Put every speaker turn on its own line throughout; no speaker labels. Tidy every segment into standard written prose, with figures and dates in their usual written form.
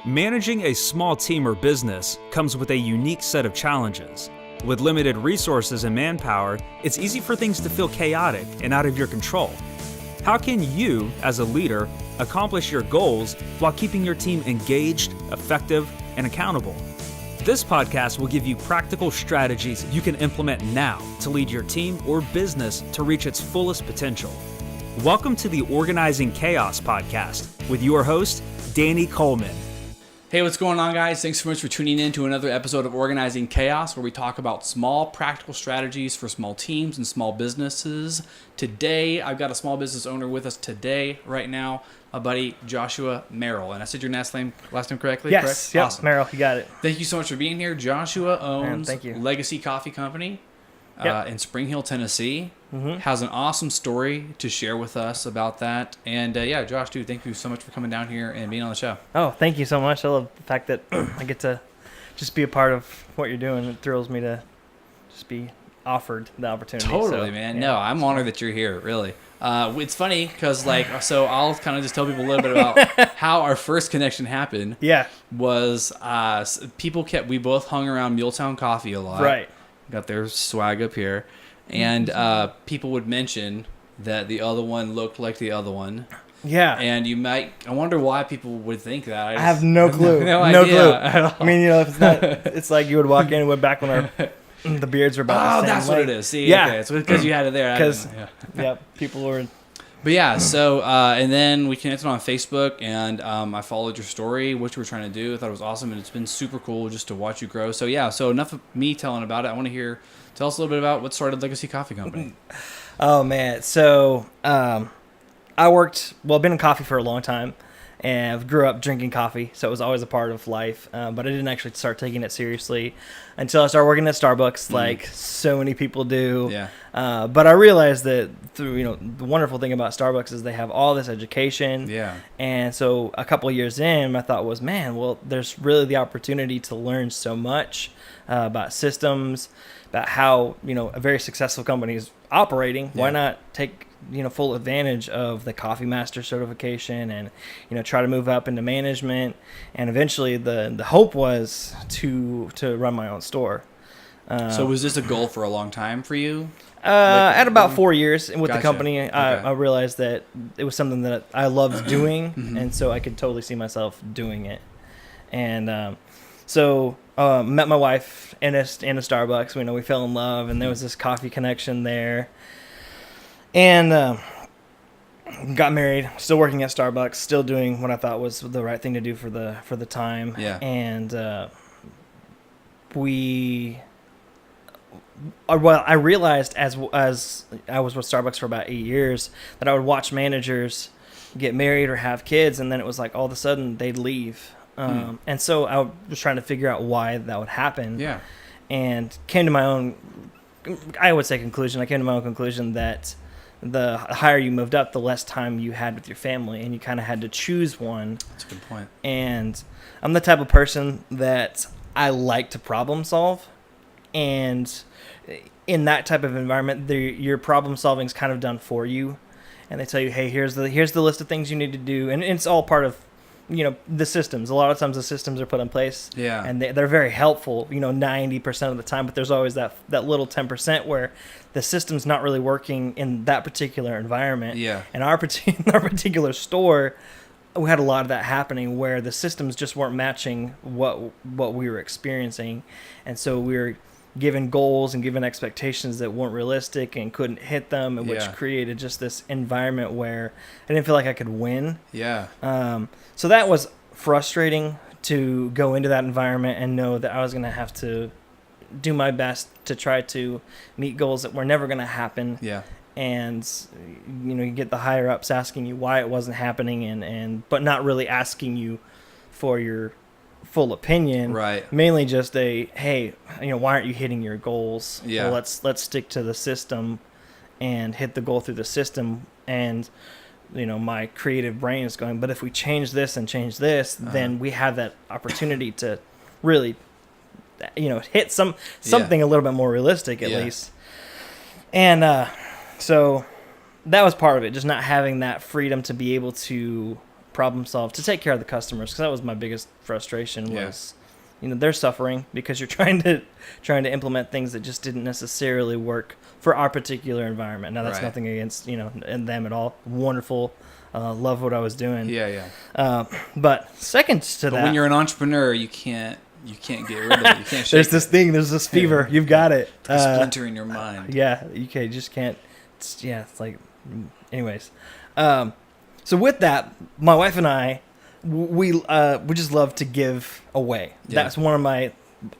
Managing a small team or business comes with a unique set of challenges. With limited resources and manpower, it's easy for things to feel chaotic and out of your control. How can you, as a leader, accomplish your goals while keeping your team engaged, effective, and accountable? This podcast will give you practical strategies you can implement now to lead your team or business to reach its fullest potential. Welcome to the Organizing Chaos podcast with your host, Danny Coleman.
Hey, what's going on, guys? Thanks so much for tuning in to another episode of Organizing Chaos, where we talk about small practical strategies for small teams and small businesses. Today, I've got a small business owner with us today, right now, my buddy Joshua Merrill. And I said your last name correctly?
Yes,
correct?
Yep,
Awesome.
Merrill, you got it.
Thank you so much for being here. Joshua owns
thank you.
Legacy Coffee Company in Spring Hill, Tennessee.
Mm-hmm.
Has an awesome story to share with us about that. And Josh, dude, thank you so much for coming down here and being on the show.
Oh, thank you so much. I love the fact that I get to just be a part of what you're doing. It thrills me to just be offered the opportunity.
Totally, man. Yeah. No, I'm honored that you're here, really. It's funny because, so I'll kind of just tell people a little bit about how our first connection happened.
Yeah.
Was we both hung around Muletown Coffee a lot.
Right.
Got their swag up here. And people would mention that the other one looked like the other one.
Yeah.
And I wonder why people would think that.
I have no clue.
No
idea
clue at all.
I mean, it's like you would walk in and went back when the beards were about the same
that's
length.
what it is. See,
yeah.
Okay, it's because you had it there.
People were...
But yeah, so, and then we connected on Facebook, and I followed your story, what you were trying to do. I thought it was awesome, and it's been super cool just to watch you grow. So yeah, so enough of me telling about it. I want to tell us a little bit about what started Legacy Coffee Company.
Oh, man. So, I've been in coffee for a long time, and I grew up drinking coffee, so it was always a part of life, but I didn't actually start taking it seriously until I started working at Starbucks, like so many people do. Yeah. But I realized that through, the wonderful thing about Starbucks is they have all this education. Yeah. And so a couple of years in, my thought was, there's really the opportunity to learn so much about systems, about how, a very successful company is operating. Yeah. Why not take full advantage of the Coffee Master certification and, try to move up into management. And eventually the hope was to run my own store.
So was this a goal for a long time for you?
At about 4 years with the company,
Okay.
I realized that it was something that I loved doing. And so I could totally see myself doing it. And met my wife in a Starbucks. We fell in love, and there was this coffee connection there. And got married, still working at Starbucks, still doing what I thought was the right thing to do for the time. Yeah. And I realized as I was with Starbucks for about 8 years that I would watch managers get married or have kids, and then it was like all of a sudden they'd leave. And so I was trying to figure out why that would happen. Yeah. And came to my own, conclusion that the higher you moved up, the less time you had with your family, and you kind of had to choose one.
That's a good point.
And I'm the type of person that I like to problem solve, and in that type of environment, your problem solving is kind of done for you, and they tell you, hey, here's the list of things you need to do, and it's all part of the systems. A lot of times the systems are put in place, and they're very helpful, 90% of the time, but there's always that little 10% where the system's not really working in that particular environment. Yeah. And our particular store, we had a lot of that happening where the systems just weren't matching what we were experiencing. And so we were given goals and given expectations that weren't realistic and couldn't hit them, and which created just this environment where I didn't feel like I could win. Yeah. So that was frustrating to go into that environment and know that I was going to have to do my best to try to meet goals that were never going to happen. Yeah. And you get the higher ups asking you why it wasn't happening, but not really asking you for your full opinion. Right. Mainly just hey, why aren't you hitting your goals? Yeah. Well, let's stick to the system and hit the goal through the system. And my creative brain is going, but if we change this and change this, then we have that opportunity to really hit something a little bit more realistic at least. And so that was part of it, just not having that freedom to be able to problem solve, to take care of the customers, because that was my biggest frustration was, they're suffering because you're trying to implement things that just didn't necessarily work for our particular environment. Now that's nothing against, and them at all. Wonderful. Love what I was doing. But second to that,
when you're an entrepreneur, you can't get rid of it. You can't shake
there's this fever. You've got it.
It's like a splinter in your mind.
Yeah, just can't. It's like, anyways. So with that, my wife and I, we just love to give away. Yeah. That's one of my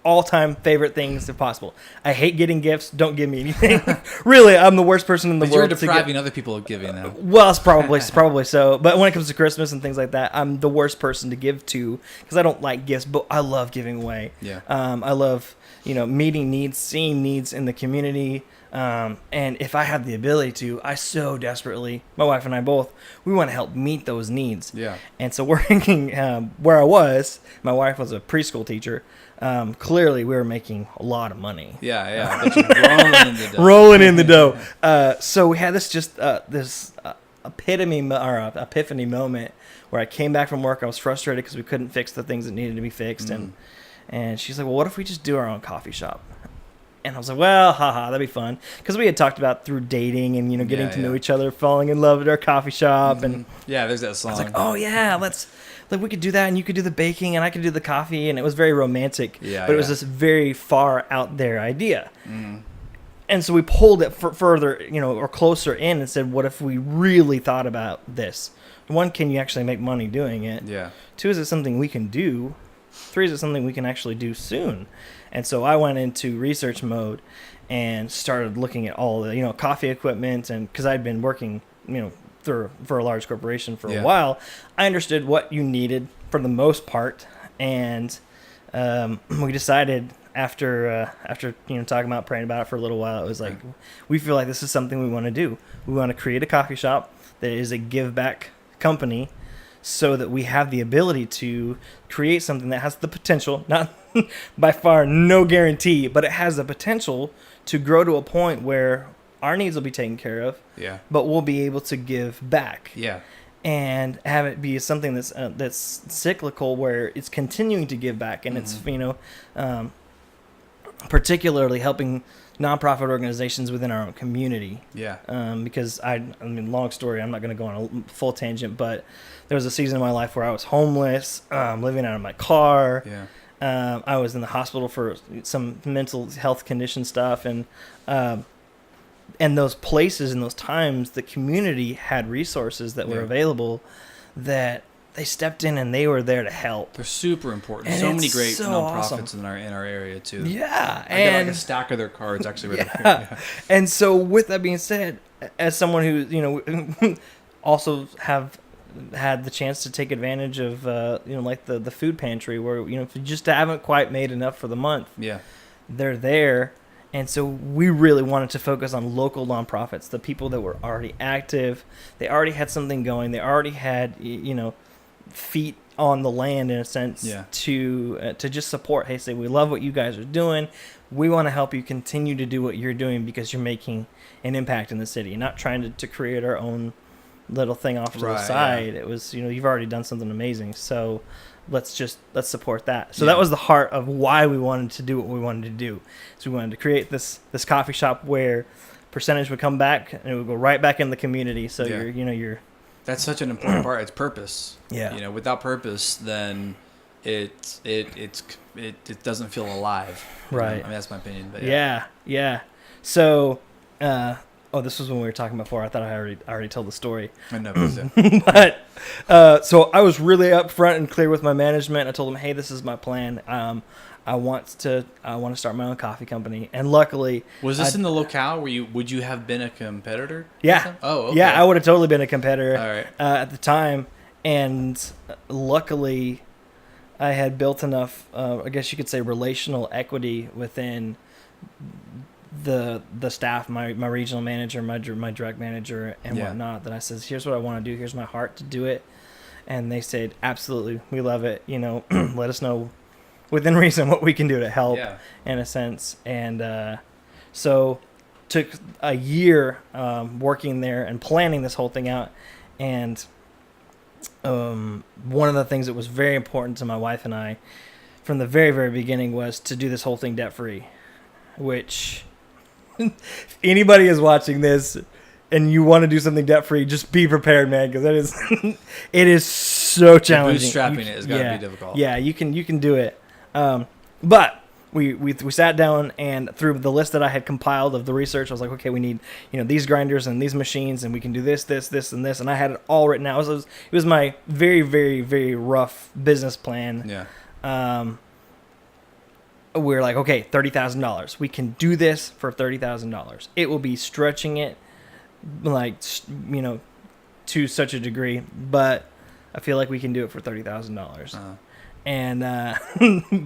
all-time favorite things if possible. I hate getting gifts. Don't give me anything. Really, I'm the worst person in the world.
You're depriving other people of giving now.
Well, it's probably so. But when it comes to Christmas and things like that, I'm the worst person to give to because I don't like gifts, but I love giving away.
Yeah.
I love meeting needs, seeing needs in the community. And if I have the ability to, I so desperately, my wife and I both, we want to help meet those needs.
Yeah.
And so working where I was, my wife was a preschool teacher. Clearly, we were making a lot of money.
Yeah. Rolling in the dough.
Rolling in the dough. So we had this epiphany moment where I came back from work. I was frustrated because we couldn't fix the things that needed to be fixed, and she's like, "Well, what if we just do our own coffee shop?" And I was like, well, that'd be fun. Because we had talked about through dating and, getting to know each other, falling in love at our coffee shop. And
there's that song.
I was like, oh, yeah, we could do that. And you could do the baking and I could do the coffee. And it was very romantic. But it was this very far out there idea. Mm. And so we pulled it further, or closer in and said, what if we really thought about this? One, can you actually make money doing it?
Yeah.
Two, is it something we can do? Three, is it something we can actually do soon? And so I went into research mode and started looking at all the, coffee equipment. And because I'd been working, for a large corporation for a while, I understood what you needed for the most part. And we decided after talking about, praying about it for a little while, it was like, we feel like this is something we want to do. We want to create a coffee shop that is a give back company, so that we have the ability to create something that has the potential, not by far no guarantee, but it has the potential to grow to a point where our needs will be taken care of, but we'll be able to give back.
Yeah.
And have it be something that's cyclical, where it's continuing to give back, and it's particularly helping nonprofit organizations within our own community.
Yeah.
Because long story, I'm not going to go on a full tangent, but there was a season in my life where I was homeless, living out of my car.
Yeah.
I was in the hospital for some mental health condition stuff, and those places and those times, the community had resources that were available that they stepped in and they were there to help.
They're super important. And so many great nonprofits in our area too.
Yeah,
I got like a stack of their cards actually.
And so with that being said, as someone who also have had the chance to take advantage of like the food pantry, where if you just haven't quite made enough for the month, they're there. And so we really wanted to focus on local nonprofits, the people that were already active. They already had something going. They already had feet on the land in a sense to just support. Hey, say, we love what you guys are doing. We want to help you continue to do what you're doing because you're making an impact in the city, not trying to create our own little thing off to the side. It was, you've already done something amazing. So let's support that. So that was the heart of why we wanted to do what we wanted to do. So we wanted to create this coffee shop where percentage would come back and it would go right back in the community. So you're
that's such an important part. It's purpose.
Yeah.
Without purpose, then it doesn't feel alive.
Right.
That's my opinion. But
yeah. So, this was when we were talking before. I thought I already told the story.
I know.
But so I was really upfront and clear with my management. I told them, hey, this is my plan. I want to start my own coffee company, and luckily,
was this in the locale where would you have been a competitor?
Yeah.
Oh, okay.
Yeah, I would have totally been a competitor.
All right.
At the time, and luckily, I had built enough, I guess you could say, relational equity within the staff, my regional manager, my direct manager, and whatnot, that I said, here's what I want to do. Here's my heart to do it. And they said, absolutely, we love it. Let us know within reason what we can do to help in a sense. And so took a year working there and planning this whole thing out. And one of the things that was very important to my wife and I from the very, very beginning was to do this whole thing debt free, which if anybody is watching this and you want to do something debt free, just be prepared, man, because it is so challenging.
Bootstrapping it is going to be difficult.
Yeah, you can do it. But we sat down, and through the list that I had compiled of the research, I was like, okay, we need these grinders and these machines, and we can do this, and this, and I had it all written out. It was my very, very, very rough business plan.
Yeah.
We're like, okay, $30,000. We can do this for $30,000. It will be stretching it, like, to such a degree, but I feel like we can do it for $30,000. And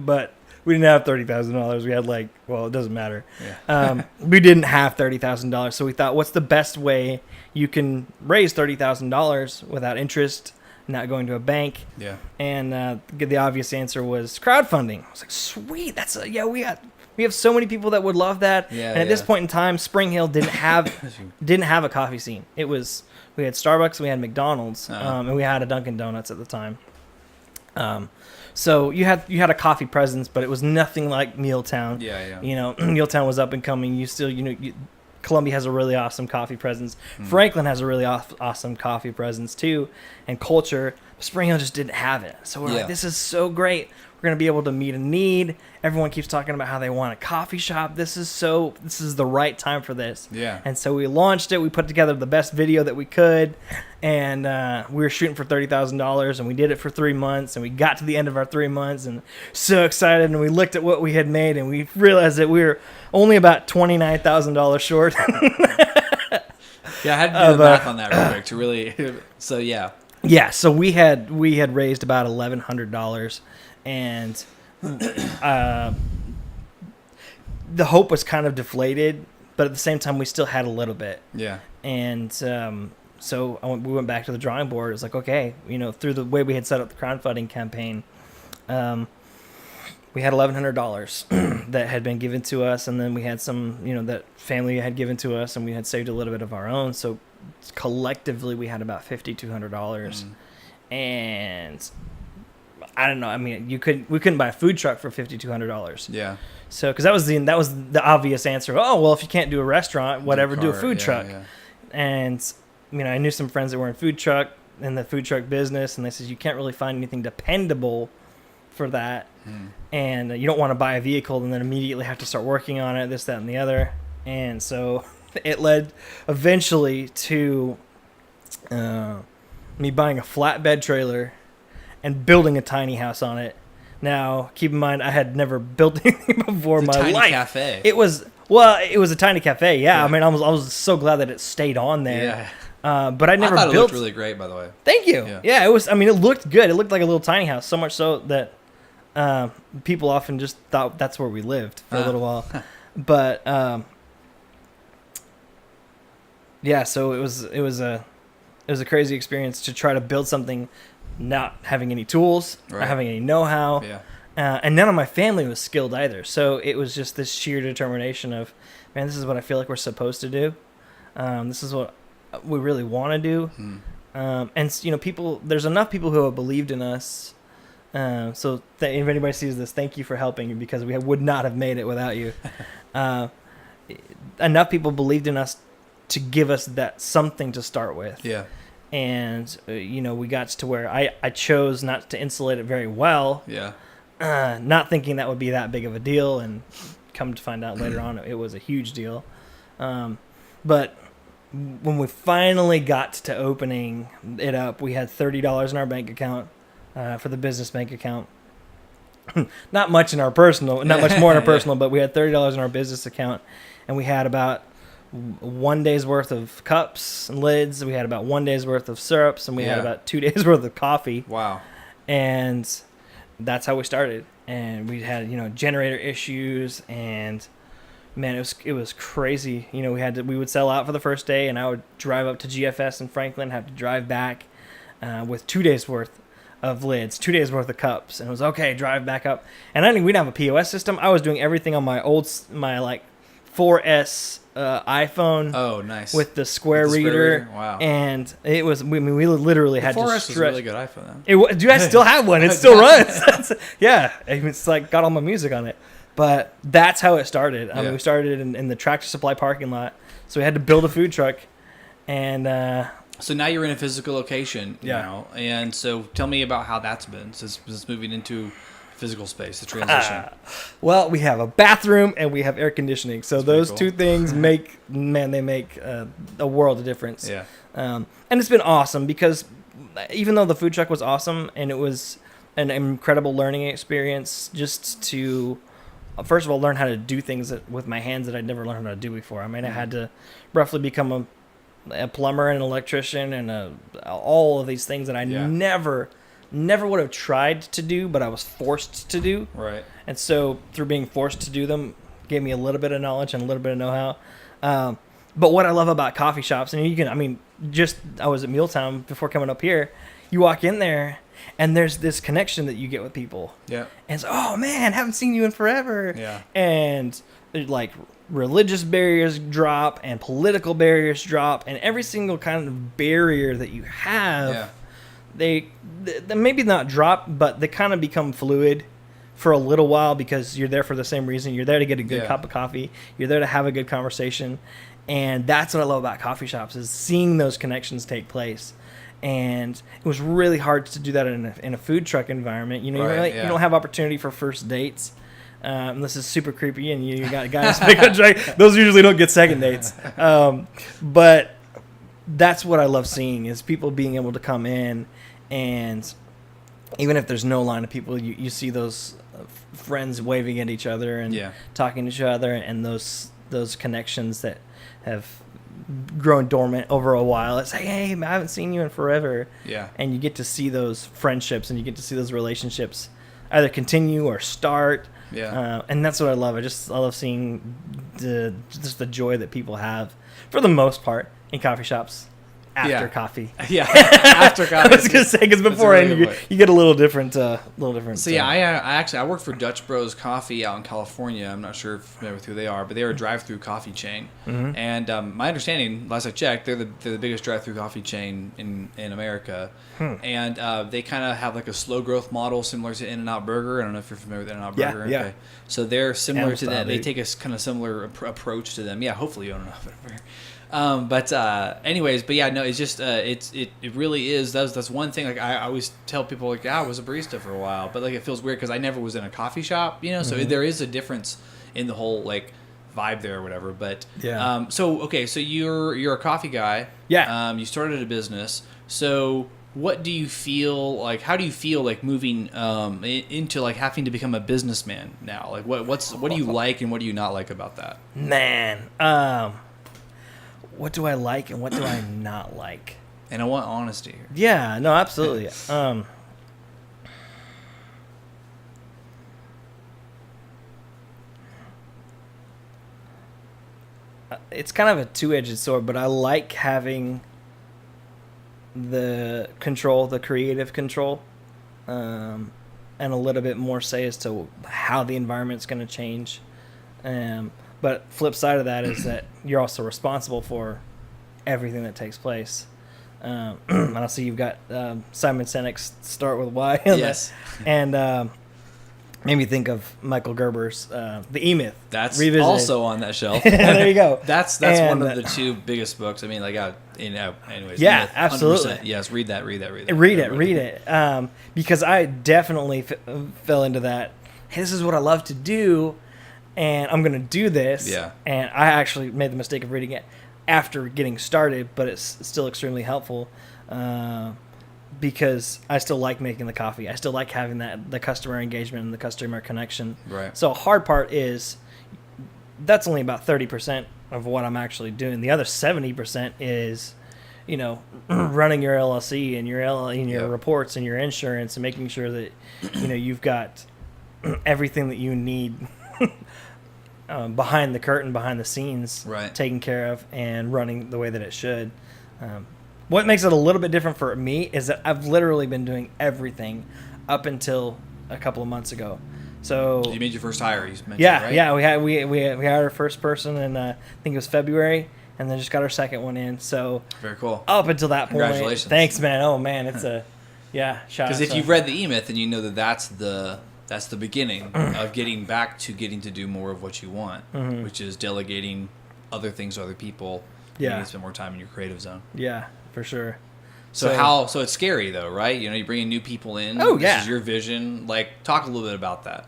but we didn't have $30,000. We had it doesn't matter.
Yeah.
We didn't have $30,000, so we thought, what's the best way you can raise $30,000 without interest, not going to a bank?
Yeah.
And the obvious answer was crowdfunding. I was like, sweet, we have so many people that would love that.
Yeah,
and at this point in time, Spring Hill didn't have a coffee scene. We had Starbucks, we had McDonald's, and we had a Dunkin' Donuts at the time. So you had a coffee presence, but it was nothing like Mealtown.
Yeah.
Mealtown was up and coming. You still, Columbia has a really awesome coffee presence. Franklin has a really awesome coffee presence too, and culture. Spring Hill just didn't have it. So we're like, this is so great. We're going to be able to meet a need. Everyone keeps talking about how they want a coffee shop. This is the right time for this.
Yeah.
And so we launched it. We put together the best video that we could, and we were shooting for $30,000, and we did it for 3 months, and we got to the end of our 3 months, and so excited, and we looked at what we had made, and we realized that we were only about $29,000 short.
Yeah, I had to do the math on that real quick to really. So yeah.
Yeah, so we had raised about $1,100, and the hope was kind of deflated, but at the same time we still had a little bit.
Yeah.
And so we went back to the drawing board. It was like, okay, through the way we had set up the crowdfunding campaign, we had $1,100 that had been given to us, and then we had some, that family had given to us, and we had saved a little bit of our own. So collectively we had about $5,200, and I don't know. I mean, we couldn't buy a food truck for $5,200.
Yeah.
So because that was the obvious answer. Oh well, if you can't do a restaurant, whatever, do a food truck.
Yeah.
And I knew some friends that were in the food truck business, and they said you can't really find anything dependable for that, and you don't want to buy a vehicle and then immediately have to start working on it, this, that, and the other. And so it led eventually to me buying a flatbed trailer and building a tiny house on it. Now, keep in mind, I had never built anything before in my life.
Tiny cafe.
It was a tiny cafe. Yeah. I mean, I was so glad that it stayed on there.
Yeah.
But I never
thought
built.
It looked really great, by the way.
Thank you. Yeah. It was. I mean, it looked good. It looked like a little tiny house. So much so that people often just thought that's where we lived for a little while. But yeah. So it was a crazy experience to try to build something, not having any tools, not having any know-how.
Yeah.
And none of my family was skilled either. So it was just this sheer determination of, man, this is what I feel like we're supposed to do. This is what we really want to do. And people, there's enough people who have believed in us. So if anybody sees this, thank you for helping, because we would not have made it without you. Enough people believed in us to give us that something to start with.
Yeah.
And, we got to where I chose not to insulate it very well.
Yeah.
Not thinking that would be that big of a deal, and come to find out later on it was a huge deal. But when we finally got to opening it up, we had $30 in our bank account for the business bank account. Not much more in our personal, but we had $30 in our business account, and we had about 1 day's worth of cups and lids. We had about 1 day's worth of syrups, and we had about 2 days worth of coffee.
Wow.
And that's how we started. And we had, generator issues, and man, it was crazy. We would sell out for the first day, and I would drive up to GFS in Franklin, have to drive back with 2 days worth of lids, 2 days worth of cups, and it was okay, drive back up. And we didn't have a POS system. I was doing everything on my 4S iPhone.
Oh, nice.
With the square
With the square
reader.
reader? Wow.
And it was, we literally
The
had
4S
to
was a
stretch.
really good iPhone, though.
Dude, I still have one. It still runs. Yeah. It's like got all my music on it. But that's how it started. I mean, we started in the Tractor Supply parking lot. So we had to build a food truck. And
so now you're in a physical location
Yeah.
now. And so tell me about how that's been since moving into physical space, the transition.
well, we have a bathroom and we have air conditioning. So
That's
those
pretty cool.
two things they make a world of difference.
Yeah.
And it's been awesome because even though the food truck was awesome and it was an incredible learning experience just to, first of all, learn how to do things with my hands that I'd never learned how to do before. I mean, I had to roughly become a plumber and an electrician and all of these things that I never would have tried to do, but I was forced to do.
Right.
And so through being forced to do them, gave me a little bit of knowledge and a little bit of know-how. But what I love about coffee shops, and I was at Mealtown before coming up here, you walk in there and there's this connection that you get with people.
Yeah.
And it's, oh man, haven't seen you in forever.
Yeah.
And like religious barriers drop and political barriers drop and every single kind of barrier that you have, they maybe not drop, but they kind of become fluid for a little while because you're there for the same reason. You're there to get a good cup of coffee. You're there to have a good conversation. And that's what I love about coffee shops is seeing those connections take place. And it was really hard to do that in a food truck environment. You know, you don't have opportunity for first dates. This is super creepy, and you got guys pick up drink. Those usually don't get second dates. But that's what I love seeing is people being able to come in, and even if there's no line of people, you see those friends waving at each other and talking to each other, and those connections that have grown dormant over a while. It's like, hey, I haven't seen you in forever. Yeah. And you get to see those friendships and you get to see those relationships either continue or start. Yeah. And that's what I love. I love seeing the joy that people have for the most part in coffee shops. After coffee. Yeah, after coffee. I was going to say, because beforehand you get a little different. So
I worked for Dutch Bros Coffee out in California. I'm not sure if you're familiar with who they are, but they're a drive-through coffee chain. Mm-hmm. And my understanding, last I checked, they're the biggest drive-through coffee chain in America. And they kind of have like a slow growth model similar to In-N-Out Burger. I don't know if you're familiar with In-N-Out Burger. Yeah. Okay. So they're similar to that. They take a kind of similar approach to them. Yeah, hopefully you don't know. It's just it really is. That's one thing. Like I always tell people, like, I was a barista for a while, but like it feels weird because I never was in a coffee shop, you know. So there is a difference in the whole like vibe there or whatever. But so you're a coffee guy. Yeah. You started a business. So what do you feel like? How do you feel like moving into like having to become a businessman now? Like what do you like and what do you not like about that?
Man. What do I like and what do I not like?
And I want honesty here.
Yeah, no, absolutely. It's kind of a two-edged sword, but I like having the control, the creative control, and a little bit more say as to how the environment's going to change. But flip side of that is that you're also responsible for everything that takes place. And I see you've got Simon Sinek's Start With Why. Yes. And made me think of Michael Gerber's The E-Myth.
That's
Revisited.
Also on that shelf.
There you go.
That's one of the two biggest books. I mean, like, anyways.
Yeah, absolutely.
Yes, read that.
Read it. Because I definitely fell into that. Hey, this is what I love to do. And I'm going to do this. Yeah. And I actually made the mistake of reading it after getting started, but it's still extremely helpful because I still like making the coffee. I still like having the customer engagement and the customer connection. Right. So hard part is that's only about 30% of what I'm actually doing. The other 70% is, running your LLC and your reports and your insurance and making sure that, you've got everything that you need behind the curtain, behind the scenes, taken care of and running the way that it should. What makes it a little bit different for me is that I've literally been doing everything up until a couple of months ago. So
you made your first hire. You mentioned,
yeah,
right?
yeah, we hired our first person in I think it was February, and then just got our second one in. So
Very cool.
up until that point,
Congratulations.
thanks, man. Oh man, it's a shout.
Because if you've read the E-Myth, then you know that that's the beginning of getting to do more of what you want, which is delegating other things to other people.
Yeah.
You can spend more time in your creative zone.
Yeah, for sure.
So it's scary though, right? You know, you're bringing new people in.
Oh,
This
yeah.
is your vision. Like, talk a little bit about that.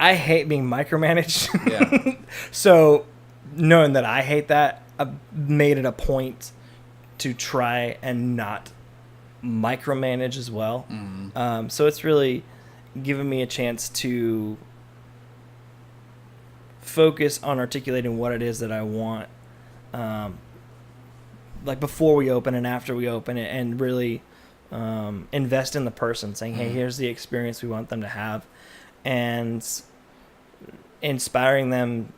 I hate being micromanaged.
Yeah.
So knowing that I hate that, I've made it a point to try and not micromanage as well. So it's really given me a chance to focus on articulating what it is that I want, like before we open and after we open it, and really invest in the person, saying, hey, here's the experience we want them to have, and inspiring them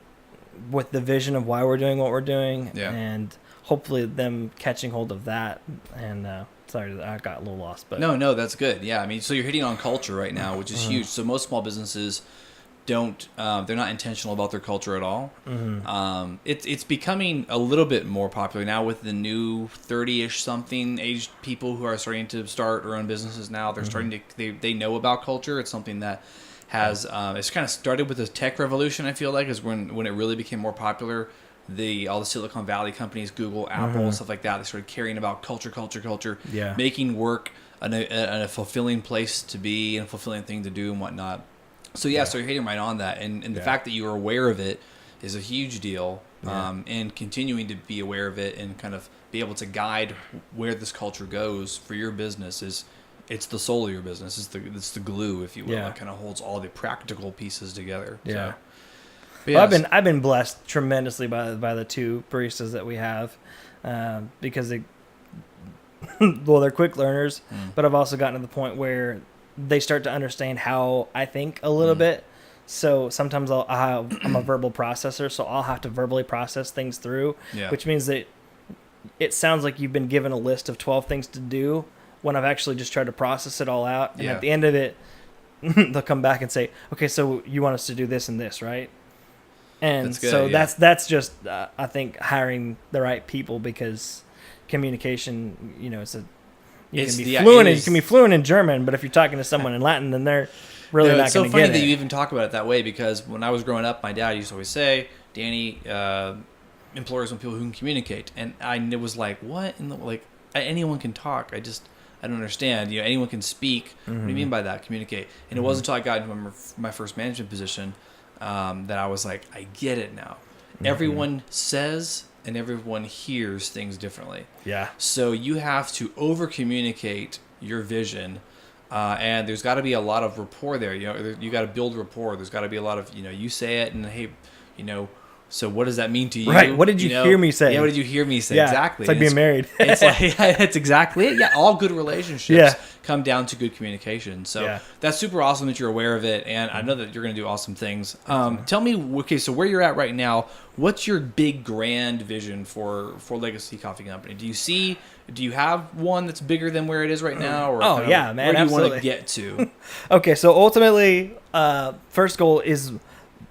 with the vision of why we're doing what we're doing, and hopefully them catching hold of that. And sorry, I got a little lost, but
No, that's good. Yeah, I mean, so you're hitting on culture right now, which is huge. So most small businesses don't they're not intentional about their culture at all. It's becoming a little bit more popular now with the new 30-ish something aged people who are starting to start or own businesses now. They're starting to they know about culture. It's something that has it's kind of started with the tech revolution. I feel like is when it really became more popular. All the Silicon Valley companies, Google, Apple, and stuff like that, they started caring about culture, making work a fulfilling place to be and a fulfilling thing to do and whatnot. So so you're hitting right on that, and the fact that you are aware of it is a huge deal, and continuing to be aware of it and kind of be able to guide where this culture goes for your business it's the soul of your business. It's the glue, if you will. It kind of holds all the practical pieces together.
Yeah.
So,
Well, I've been blessed tremendously by the two baristas that we have, because they're quick learners, but I've also gotten to the point where they start to understand how I think a little bit. So sometimes I'm a verbal processor, so I'll have to verbally process things through, which means that it sounds like you've been given a list of 12 things to do when I've actually just tried to process it all out. And at the end of it, they'll come back and say, okay, so you want us to do this and this, right? And
that's good,
so that's just, I think, hiring the right people, because communication, you can be fluent in German, but if you're talking to someone in Latin, then they're really not going to get it.
It's so funny that you even talk about it that way, because when I was growing up, my dad used to always say, Danny, employers want people who can communicate. And I was like, what? Anyone can talk. I don't understand. Anyone can speak. What do you mean by that? Communicate. And it wasn't until I got into my first management position that I was like, I get it now. Everyone says and everyone hears things differently. Yeah. So you have to over communicate your vision, and there's got to be a lot of rapport there. You got to build rapport. There's got to be a lot of you say it, and hey, so what does that mean to you?
Right. What did you hear me say?
Yeah. What did you hear me say?
Yeah,
Exactly.
It's like being married.
It's like that's exactly it. Yeah. All good relationships come down to good communication. So that's super awesome that you're aware of it, and I know that you're going to do awesome things. Tell me, okay, so where you're at right now, what's your big grand vision for Legacy Coffee Company? Do you have one that's bigger than where it is right now? Or
man,
where do you
absolutely
want to get to?
Okay, so ultimately, first goal is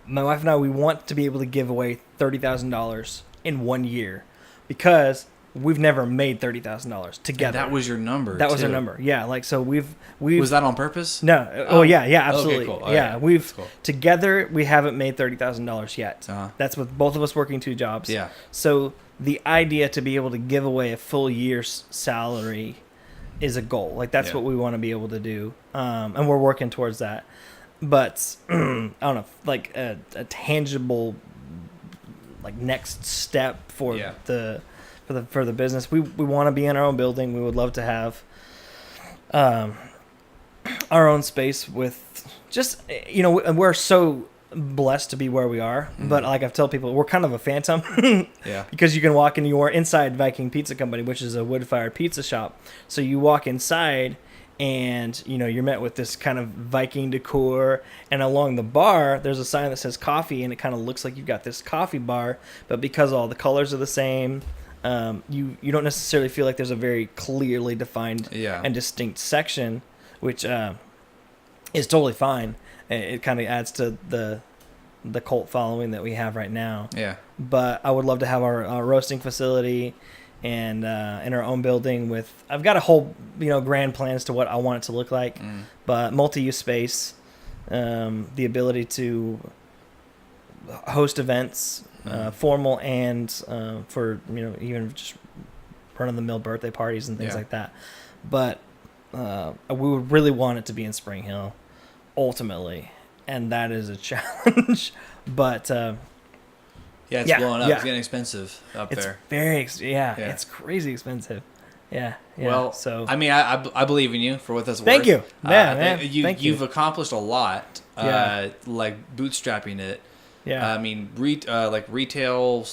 my wife and I, we want to be able to give away $30,000 in 1 year, because we've never made $30,000 together.
And that was your number.
That was our number. Yeah, like so we've.
Was that on purpose?
No. Oh yeah, absolutely.
Okay, cool.
Yeah,
right.
we've
cool.
Together we haven't made $30,000 yet. That's with both of us working 2 jobs.
Yeah.
So the idea to be able to give away a full year's salary is a goal. Like that's what we want to be able to do, and we're working towards that. But I don't know, like a tangible, like next step for the business. We want to be in our own building. We would love to have our own space with just we're so blessed to be where we are. But like I've told people, we're kind of a phantom. Because you can walk in, you are inside Viking Pizza Company, which is a wood-fired pizza shop. So you walk inside, and you're met with this kind of Viking decor, and along the bar there's a sign that says coffee, and it kind of looks like you've got this coffee bar, but because all the colors are the same, you don't necessarily feel like there's a very clearly defined and distinct section. which is totally fine. It kind of adds to the cult following that we have right now.
Yeah.
But I would love to have our roasting facility and in our own building with. I've got a whole grand plans to what I want it to look like, but multi-use space, the ability to host events, formal and for even just run-of-the-mill birthday parties and things like that. But we would really want it to be in Spring Hill, ultimately, and that is a challenge. But
it's blowing up. It's getting expensive up there.
It's very it's crazy expensive. Yeah.
Well,
so
I mean, I believe in you for what that's worth.
Thank you. Yeah, man.
You've accomplished a lot. Like bootstrapping it.
Yeah.
I mean, retail /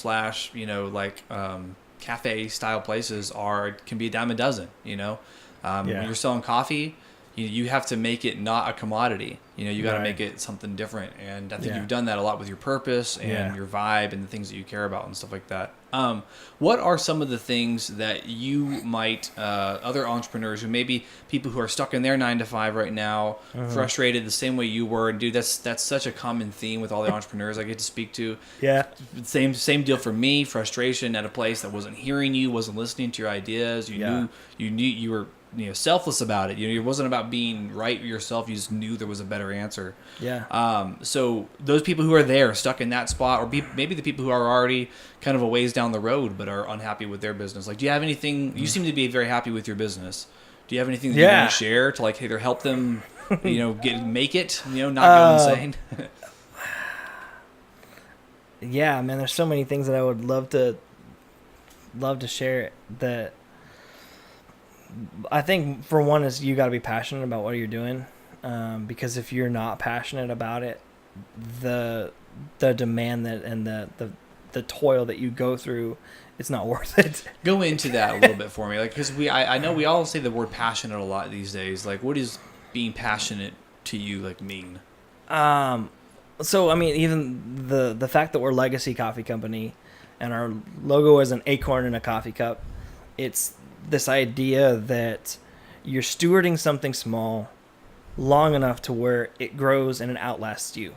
cafe style places can be a dime a dozen. When you're selling coffee, you have to make it not a commodity. You got to make it something different. And I think you've done that a lot with your purpose and your vibe and the things that you care about and stuff like that. What are some of the things that you might, other entrepreneurs who maybe people who are stuck in their 9-to-5 right now, frustrated the same way you were, and dude, that's such a common theme with all the entrepreneurs I get to speak to.
Yeah.
Same deal for me, frustration at a place that wasn't hearing you, wasn't listening to your ideas. You knew you were selfless about it. It wasn't about being right with yourself. You just knew there was a better answer.
Yeah.
So those people who are there, stuck in that spot, or maybe the people who are already kind of a ways down the road but are unhappy with their business. Like, do you have anything? You seem to be very happy with your business. Do you have anything that you want to share to either help them, make it, not go insane?
Yeah, man. There's so many things that I would love to share that. I think for one is you got to be passionate about what you're doing, because if you're not passionate about it, the demand and the toil that you go through, it's not worth it. Go
into that a little bit for me, because I know we all say the word passionate a lot these days. Like, what does being passionate to you mean?
So I mean, even the fact that we're a legacy coffee company, and our logo is an acorn in a coffee cup, it's this idea that you're stewarding something small long enough to where it grows and it outlasts you.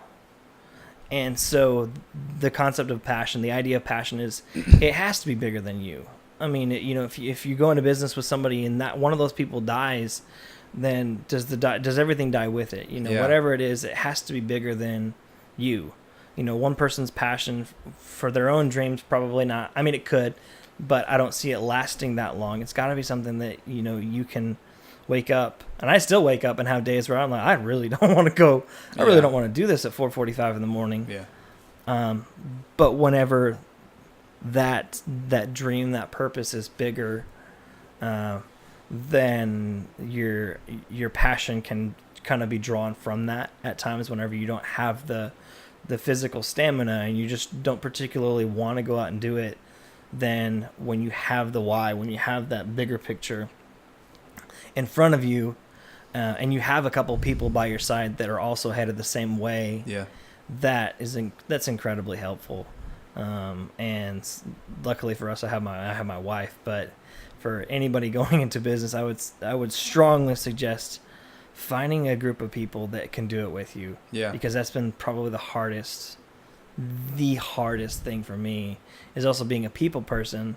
And so the concept of passion, the idea of passion is it has to be bigger than you. I mean, if you go into business with somebody and that one of those people dies, then does everything die with it? Whatever it is, it has to be bigger than you. One person's passion for their own dreams, probably not. I mean, it could, but I don't see it lasting that long. It's got to be something that, you can wake up. And I still wake up and have days where I'm like, I really don't want to go. I really don't want to do this at 4:45 in the morning.
Yeah.
But whenever that dream, that purpose is bigger, then your passion can kind of be drawn from that at times whenever you don't have the physical stamina and you just don't particularly want to go out and do it. Then when you have the why, when you have that bigger picture in front of you, and you have a couple people by your side that are also headed the same way, that's incredibly helpful. And luckily for us, I have my wife. But for anybody going into business, I would strongly suggest finding a group of people that can do it with you.
Yeah. Because
that's been probably the hardest thing for me, is also being a people person.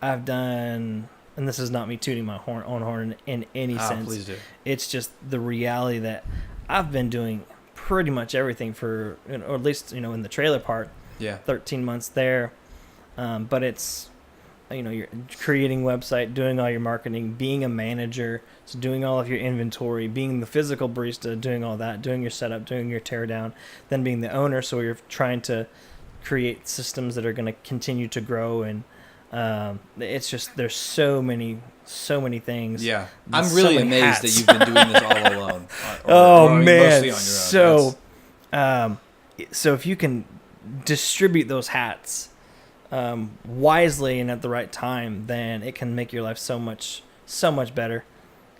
I've done, and this is not me tooting my own horn in any sense.
Please do.
It's just the reality that I've been doing pretty much everything for, or at least, in the trailer part, 13 months there. But it's, you're creating website, doing all your marketing, being a manager, so doing all of your inventory, being the physical barista, doing all that, doing your setup, doing your teardown, then being the owner. So you're trying to create systems that are going to continue to grow. And it's just, there's so many things.
Yeah. I'm really amazed that you've been doing this all alone.
Man.
Mostly on your
own. So if you can distribute those hats wisely and at the right time, then it can make your life so much better.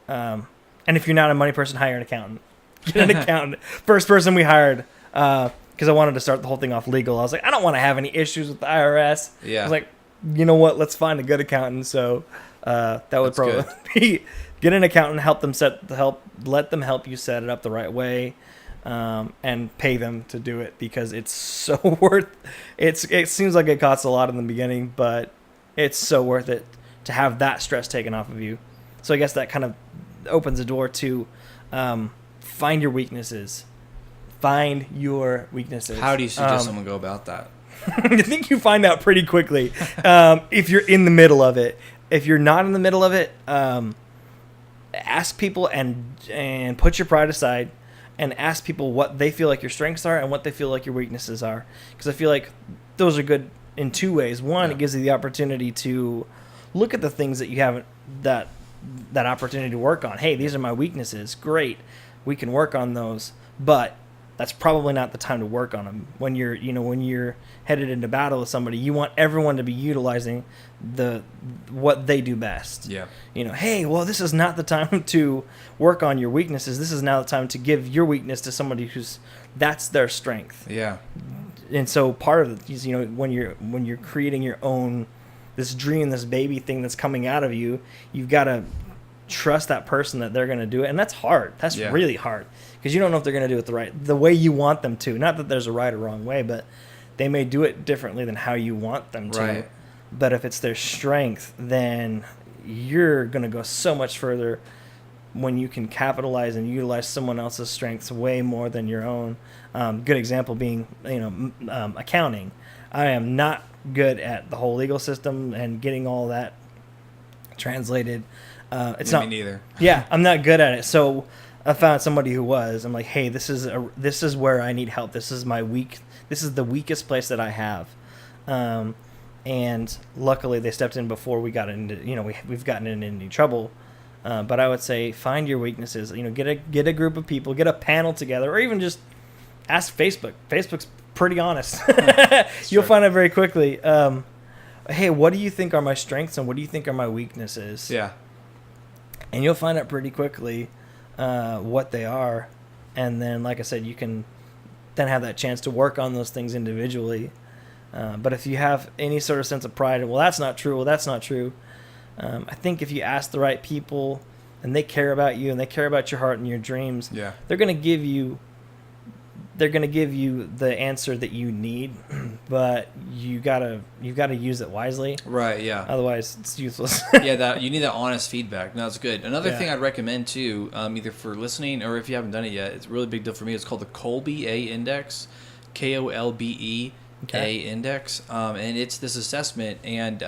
And if you're not a money person, hire an accountant. Get an accountant. First person we hired, because I wanted to start the whole thing off legal. I was like, I don't want to have any issues with the IRS.
Yeah.
I was like, you know what? Let's find a good accountant. So That would
That's
probably be get an accountant, let them help you set it up the right way, and pay them to do it, because it's so worth. It seems like it costs a lot in the beginning, but it's so worth it to have that stress taken off of you. So I guess that kind of opens the door to find your weaknesses. Find your weaknesses.
How do you suggest someone go about that?
I think you find out pretty quickly if you're in the middle of it. If you're not in the middle of it, ask people and put your pride aside and ask people what they feel like your strengths are and what they feel like your weaknesses are. Because I feel like those are good in two ways. One, it gives you the opportunity to look at the things that you haven't, that opportunity to work on. Hey, these are my weaknesses. Great. We can work on those. But that's probably not the time to work on them. When you're headed into battle with somebody, you want everyone to be utilizing what they do best.
Yeah.
Hey, well, this is not the time to work on your weaknesses. This is now the time to give your weakness to somebody that's their strength.
Yeah.
And so part of it is, when you're creating your own, this dream, this baby thing that's coming out of you, you've got to trust that person that they're going to do it. And that's hard. That's really hard, because you don't know if they're going to do it the way you want them to. Not that there's a right or wrong way, but they may do it differently than how you want them to.
Right.
But if it's their strength, then you're going to go so much further when you can capitalize and utilize someone else's strengths way more than your own. Good example being, accounting. I am not good at the whole legal system and getting all that translated. It's not
me neither.
Yeah, I'm not good at it. So I found somebody who was. I'm like, hey, this is where I need help. This is the weakest place that I have. And luckily they stepped in before we got into, we've gotten into any trouble. But I would say find your weaknesses. Get a group of people, get a panel together, or even just ask Facebook. Facebook's pretty honest. You'll find out very quickly. Hey, what do you think are my strengths and what do you think are my weaknesses?
Yeah.
And you'll find out pretty quickly what they are. And then, like I said, you can then have that chance to work on those things individually. But if you have any sort of sense of pride, well, that's not true. I think if you ask the right people and they care about you and they care about your heart and your dreams, they're going to give you the answer that you need, but you gotta use it wisely.
Right. Yeah.
Otherwise, it's useless.
You need that honest feedback. No, that's good. Another thing I'd recommend too, either for listening or if you haven't done it yet, it's a really big deal for me. It's called the Kolbe A Index, KOLBE. A index, and it's this assessment, and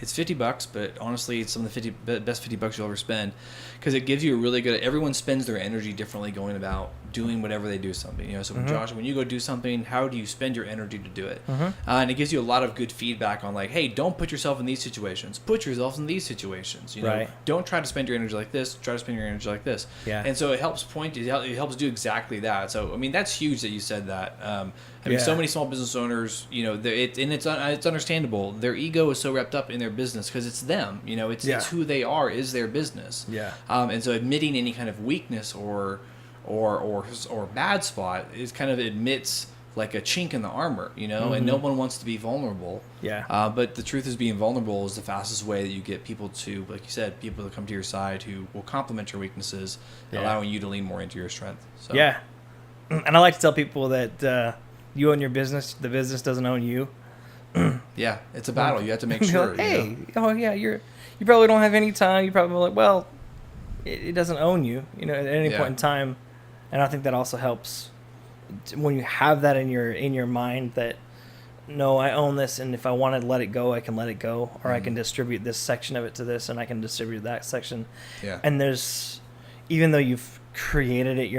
it's $50, but honestly, it's some of the best $50 you'll ever spend, because it gives you a really good. Everyone spends their energy differently going about doing whatever they do something. So Josh, when you go do something, how do you spend your energy to do it? And it gives you a lot of good feedback on, like, hey, don't put yourself in these situations. Put yourself in these situations.
Right.
Don't try to spend your energy like this. Try to spend your energy like this.
Yeah.
And so it helps it helps do exactly that. So I mean, that's huge that you said that. I mean, so many small business owners, it's understandable. Their ego is so wrapped up in their business because it's them. It's who they are is their business.
Yeah.
And so admitting any kind of weakness or bad spot is kind of admits like a chink in the armor, and no one wants to be vulnerable.
Yeah.
But the truth is, being vulnerable is the fastest way that you get people to, like you said, people to come to your side who will complement your weaknesses, allowing you to lean more into your strength. So.
Yeah. And I like to tell people that you own your business. The business doesn't own you.
Yeah, it's a battle. You have to make sure.
Hey, you probably don't have any time. You probably like, well, it doesn't own you. At any point in time, and I think that also helps when you have that in your mind that no, I own this, and if I want to let it go, I can let it go, or I can distribute this section of it to this, and I can distribute that section.
Yeah.
And even though you've created it,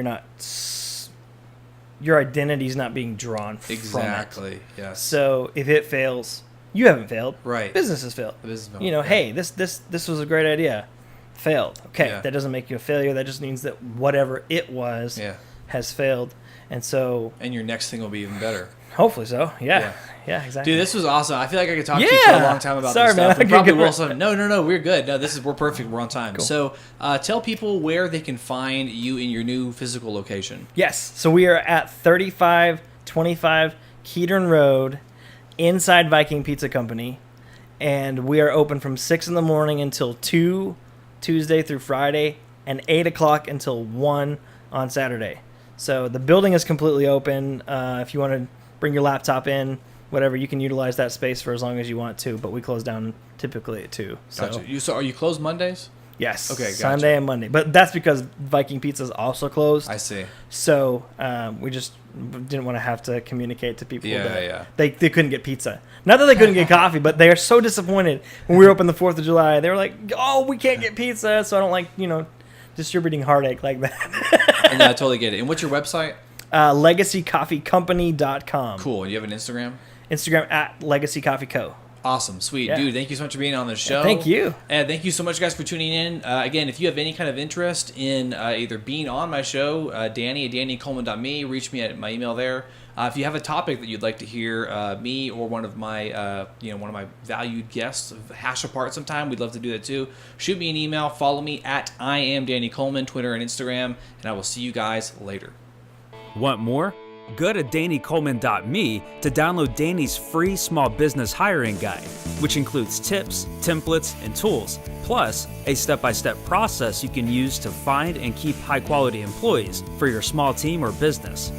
your identity's not being drawn from it.
Exactly. Yes.
So if it fails, you haven't failed.
Right.
Business has failed.
The business failed.
Hey, this was a great idea. Failed. Okay. That doesn't make you a failure. That just means that whatever it was has failed. And so.
And your next thing will be even better.
Hopefully so. Yeah, exactly.
Dude, this was awesome. I feel like I could talk to you for a long time about this stuff.
Man,
we probably will. No, we're good. No, we're perfect. We're on time.
Cool.
So, tell people where they can find you in your new physical location.
Yes. So we are at 3525 Keatern Road, inside Viking Pizza Company, and we are open from 6 in the morning until 2 Tuesday through Friday, and 8 o'clock until 1 on Saturday. So the building is completely open. If you want to bring your laptop in, whatever, you can utilize that space for as long as you want to, but we close down typically at 2.
Gotcha. So are you closed Mondays?
Yes.
Okay, gotcha.
Sunday and Monday. But that's because Viking Pizza is also closed.
I see.
So we just didn't want to have to communicate to people
Yeah.
they couldn't get pizza. Not that they couldn't get coffee, but they are so disappointed. When we were open the 4th of July, they were like, oh, we can't get pizza. So I don't like, distributing heartache like that.
And I totally get it. And what's your website?
LegacyCoffeeCompany.com.
Cool. You have an Instagram?
Instagram at Legacy Coffee Co.
Awesome. Sweet.
Yeah.
Dude, thank you so much for being on the show.
Thank you.
And thank you so much, guys, for tuning in. Again, if you have any kind of interest in either being on my show, Danny at DannyColeman.me, reach me at my email there. If you have a topic that you'd like to hear me or one of my valued guests hash apart sometime, we'd love to do that too. Shoot me an email. Follow me at I am Danny Coleman, Twitter and Instagram, and I will see you guys later.
Want more? Go to DannyColeman.me to download Danny's free small business hiring guide, which includes tips, templates, and tools, plus a step-by-step process you can use to find and keep high-quality employees for your small team or business.